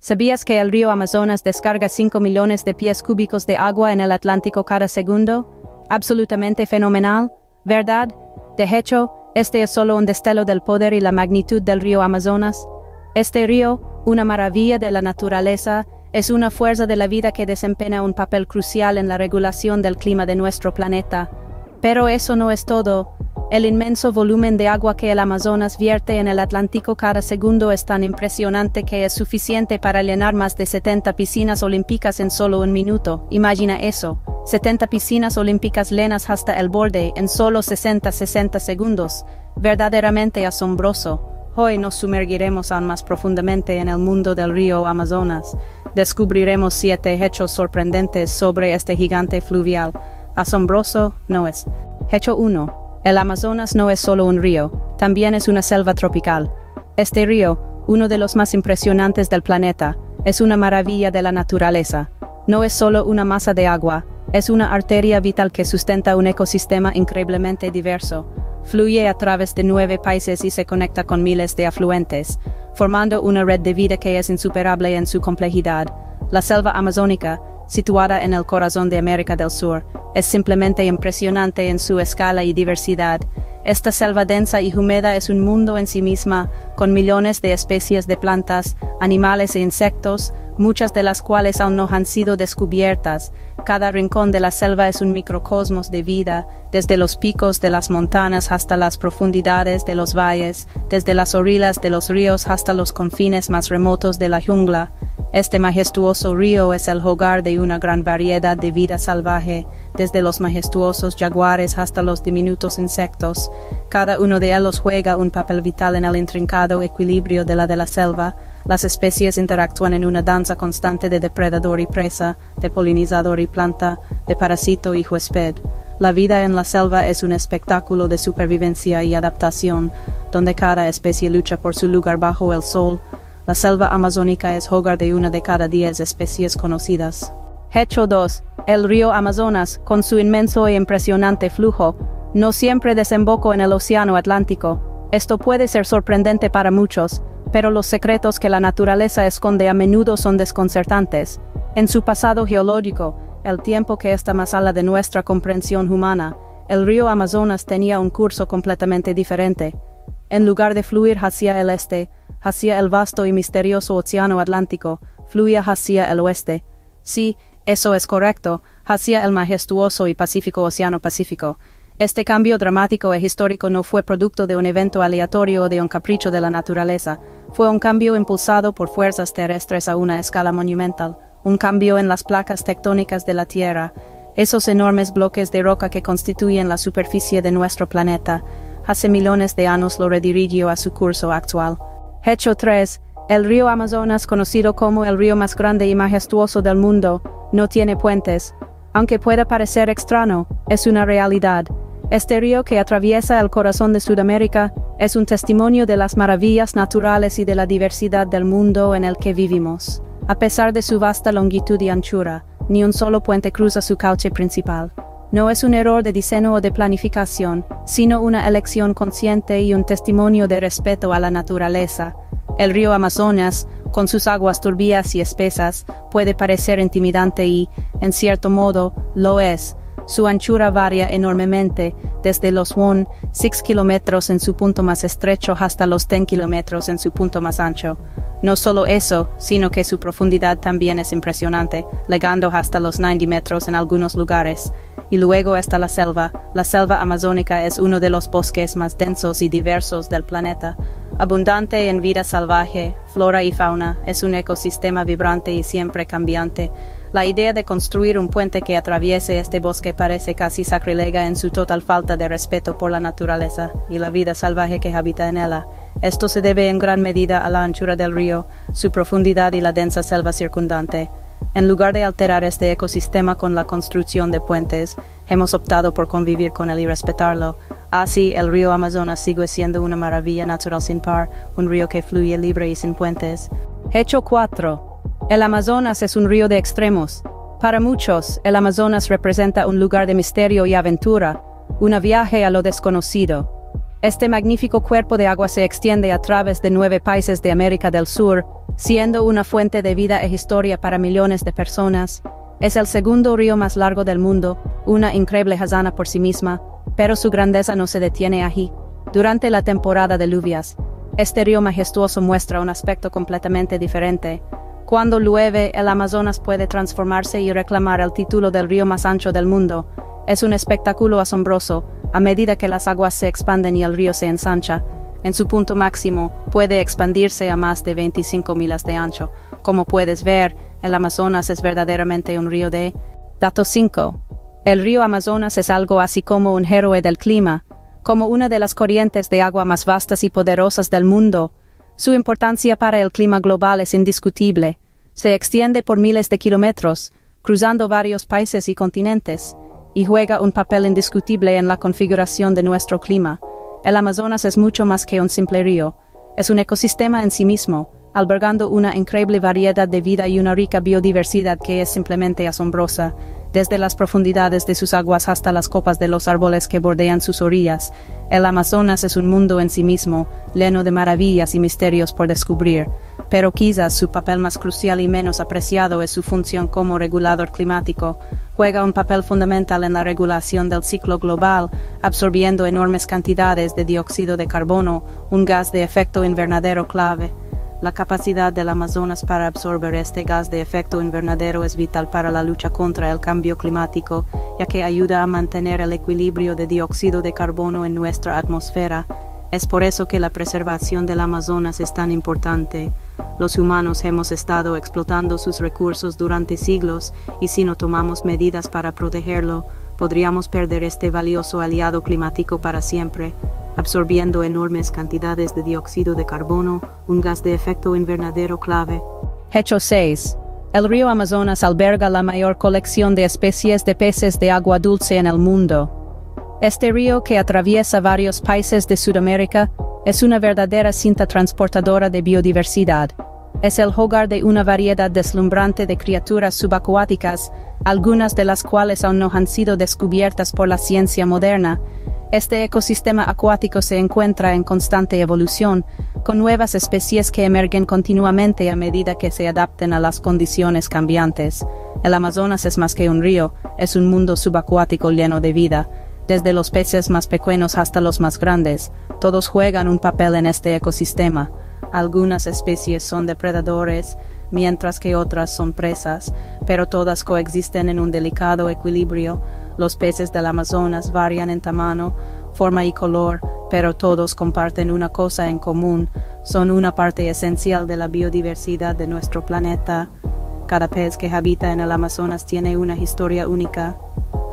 ¿Sabías que el río Amazonas descarga 5 millones de pies cúbicos de agua en el Atlántico cada segundo? Absolutamente fenomenal, ¿verdad? De hecho, este es solo un destello del poder y la magnitud del río Amazonas. Este río, una maravilla de la naturaleza, es una fuerza de la vida que desempeña un papel crucial en la regulación del clima de nuestro planeta. Pero eso no es todo. El inmenso volumen de agua que el Amazonas vierte en el Atlántico cada segundo es tan impresionante que es suficiente para llenar más de 70 piscinas olímpicas en solo un minuto. Imagina eso, 70 piscinas olímpicas llenas hasta el borde en solo 60 segundos. Verdaderamente asombroso. Hoy nos sumergiremos aún más profundamente en el mundo del río Amazonas. Descubriremos 7 hechos sorprendentes sobre este gigante fluvial. Asombroso no es. Hecho 1. El Amazonas no es solo un río, también es una selva tropical. Este río, uno de los más impresionantes del planeta, es una maravilla de la naturaleza. No es solo una masa de agua, es una arteria vital que sustenta un ecosistema increíblemente diverso. Fluye a través de 9 países y se conecta con miles de afluentes, formando una red de vida que es insuperable en su complejidad. La selva amazónica, situada en el corazón de América del Sur, es simplemente impresionante en su escala y diversidad. Esta selva densa y húmeda es un mundo en sí misma, con millones de especies de plantas, animales e insectos, muchas de las cuales aún no han sido descubiertas. Cada rincón de la selva es un microcosmos de vida, desde los picos de las montañas hasta las profundidades de los valles, desde las orillas de los ríos hasta los confines más remotos de la jungla. Este majestuoso río es el hogar de una gran variedad de vida salvaje, desde los majestuosos jaguares hasta los diminutos insectos. Cada uno de ellos juega un papel vital en el intrincado equilibrio de la selva. Las especies interactúan en una danza constante de depredador y presa, de polinizador y planta, de parásito y huésped. La vida en la selva es un espectáculo de supervivencia y adaptación, donde cada especie lucha por su lugar bajo el sol. La selva amazónica es hogar de una de cada 10 especies conocidas. Hecho 2. El río Amazonas, con su inmenso e impresionante flujo, no siempre desemboca en el océano Atlántico. Esto puede ser sorprendente para muchos, pero los secretos que la naturaleza esconde a menudo son desconcertantes. En su pasado geológico, el tiempo que está más allá de nuestra comprensión humana, el río Amazonas tenía un curso completamente diferente. En lugar de fluir hacia el este, hacia el vasto y misterioso océano Atlántico, fluía hacia el oeste. Sí, eso es correcto, hacia el majestuoso y pacífico océano Pacífico. Este cambio dramático e histórico no fue producto de un evento aleatorio o de un capricho de la naturaleza. Fue un cambio impulsado por fuerzas terrestres a una escala monumental, un cambio en las placas tectónicas de la Tierra, esos enormes bloques de roca que constituyen la superficie de nuestro planeta. Hace millones de años lo redirigió a su curso actual. Hecho 3. El río Amazonas, conocido como el río más grande y majestuoso del mundo, no tiene puentes. Aunque pueda parecer extraño, es una realidad. Este río que atraviesa el corazón de Sudamérica es un testimonio de las maravillas naturales y de la diversidad del mundo en el que vivimos. A pesar de su vasta longitud y anchura, ni un solo puente cruza su cauce principal. No es un error de diseño o de planificación, sino una elección consciente y un testimonio de respeto a la naturaleza. El río Amazonas, con sus aguas turbias y espesas, puede parecer intimidante y, en cierto modo, lo es. Su anchura varía enormemente, desde los 6 kilómetros en su punto más estrecho hasta los 10 kilómetros en su punto más ancho. No solo eso, sino que su profundidad también es impresionante, llegando hasta los 90 metros en algunos lugares. Y luego está la selva. La selva amazónica es uno de los bosques más densos y diversos del planeta. Abundante en vida salvaje, flora y fauna, es un ecosistema vibrante y siempre cambiante. La idea de construir un puente que atraviese este bosque parece casi sacrilega en su total falta de respeto por la naturaleza y la vida salvaje que habita en ella. Esto se debe en gran medida a la anchura del río, su profundidad y la densa selva circundante. En lugar de alterar este ecosistema con la construcción de puentes, hemos optado por convivir con él y respetarlo. Así, el río Amazonas sigue siendo una maravilla natural sin par, un río que fluye libre y sin puentes. Hecho 4. El Amazonas es un río de extremos. Para muchos, el Amazonas representa un lugar de misterio y aventura, un viaje a lo desconocido. Este magnífico cuerpo de agua se extiende a través de 9 países de América del Sur, Siendo una fuente de vida e historia para millones de personas, es el segundo río más largo del mundo, una increíble hazaña por sí misma, pero su grandeza no se detiene allí. Durante la temporada de lluvias, este río majestuoso muestra un aspecto completamente diferente. Cuando llueve, el Amazonas puede transformarse y reclamar el título del río más ancho del mundo. Es un espectáculo asombroso, a medida que las aguas se expanden y el río se ensancha. En su punto máximo, puede expandirse a más de 25 millas de ancho. Como puedes ver, el Amazonas es verdaderamente un río de... Dato 5. El río Amazonas es algo así como un héroe del clima, como una de las corrientes de agua más vastas y poderosas del mundo. Su importancia para el clima global es indiscutible. Se extiende por miles de kilómetros, cruzando varios países y continentes, y juega un papel indiscutible en la configuración de nuestro clima. El Amazonas es mucho más que un simple río. Es un ecosistema en sí mismo, albergando una increíble variedad de vida y una rica biodiversidad que es simplemente asombrosa. Desde las profundidades de sus aguas hasta las copas de los árboles que bordean sus orillas, el Amazonas es un mundo en sí mismo, lleno de maravillas y misterios por descubrir. Pero quizás su papel más crucial y menos apreciado es su función como regulador climático. Juega un papel fundamental en la regulación del ciclo global, absorbiendo enormes cantidades de dióxido de carbono, un gas de efecto invernadero clave. La capacidad del Amazonas para absorber este gas de efecto invernadero es vital para la lucha contra el cambio climático, ya que ayuda a mantener el equilibrio de dióxido de carbono en nuestra atmósfera. Es por eso que la preservación del Amazonas es tan importante. Los humanos hemos estado explotando sus recursos durante siglos, y si no tomamos medidas para protegerlo, podríamos perder este valioso aliado climático para siempre, absorbiendo enormes cantidades de dióxido de carbono, un gas de efecto invernadero clave. Hecho 6. El río Amazonas alberga la mayor colección de especies de peces de agua dulce en el mundo. Este río, que atraviesa varios países de Sudamérica, es una verdadera cinta transportadora de biodiversidad. Es el hogar de una variedad deslumbrante de criaturas subacuáticas, algunas de las cuales aún no han sido descubiertas por la ciencia moderna. Este ecosistema acuático se encuentra en constante evolución, con nuevas especies que emergen continuamente a medida que se adapten a las condiciones cambiantes. El Amazonas es más que un río, es un mundo subacuático lleno de vida. Desde los peces más pequeños hasta los más grandes, todos juegan un papel en este ecosistema. Algunas especies son depredadores, mientras que otras son presas, pero todas coexisten en un delicado equilibrio. Los peces del Amazonas varían en tamaño, forma y color, pero todos comparten una cosa en común: son una parte esencial de la biodiversidad de nuestro planeta. Cada pez que habita en el Amazonas tiene una historia única.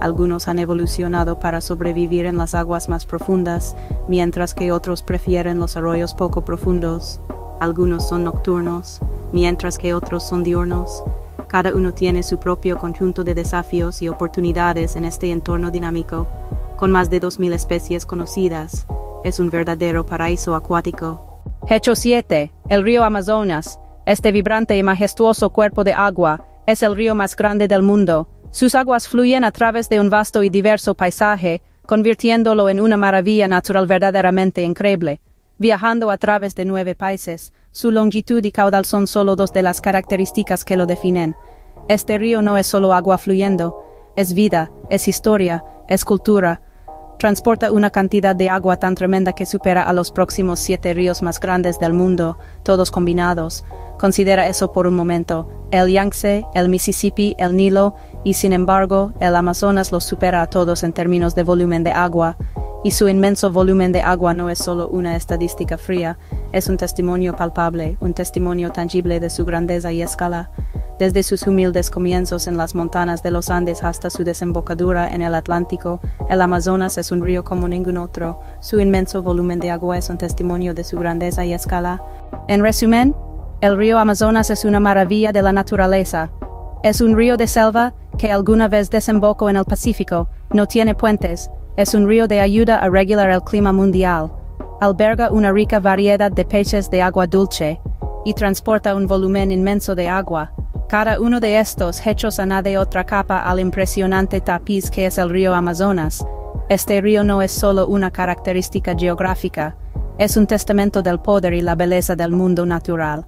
Algunos han evolucionado para sobrevivir en las aguas más profundas, mientras que otros prefieren los arroyos poco profundos. Algunos son nocturnos, mientras que otros son diurnos. Cada uno tiene su propio conjunto de desafíos y oportunidades en este entorno dinámico. Con más de 2000 especies conocidas, es un verdadero paraíso acuático. Hecho 7. El río Amazonas. Este vibrante y majestuoso cuerpo de agua es el río más grande del mundo. Sus aguas fluyen a través de un vasto y diverso paisaje, convirtiéndolo en una maravilla natural verdaderamente increíble. Viajando a través de 9 países, su longitud y caudal son solo 2 de las características que lo definen. Este río no es solo agua fluyendo, es vida, es historia, es cultura. Transporta una cantidad de agua tan tremenda que supera a los próximos 7 ríos más grandes del mundo, todos combinados. Considera eso por un momento: el Yangtze, el Mississippi, el Nilo, y sin embargo, el Amazonas los supera a todos en términos de volumen de agua. Y su inmenso volumen de agua no es solo una estadística fría, es un testimonio palpable, un testimonio tangible de su grandeza y escala. Desde sus humildes comienzos en las montañas de los Andes hasta su desembocadura en el Atlántico, el Amazonas es un río como ningún otro. Su inmenso volumen de agua es un testimonio de su grandeza y escala. En resumen, el río Amazonas es una maravilla de la naturaleza. Es un río de selva que alguna vez desembocó en el Pacífico, no tiene puentes, es un río de ayuda a regular el clima mundial. Alberga una rica variedad de peces de agua dulce, y transporta un volumen inmenso de agua. Cada uno de estos hechos añade otra capa al impresionante tapiz que es el río Amazonas. Este río no es solo una característica geográfica, es un testamento del poder y la belleza del mundo natural.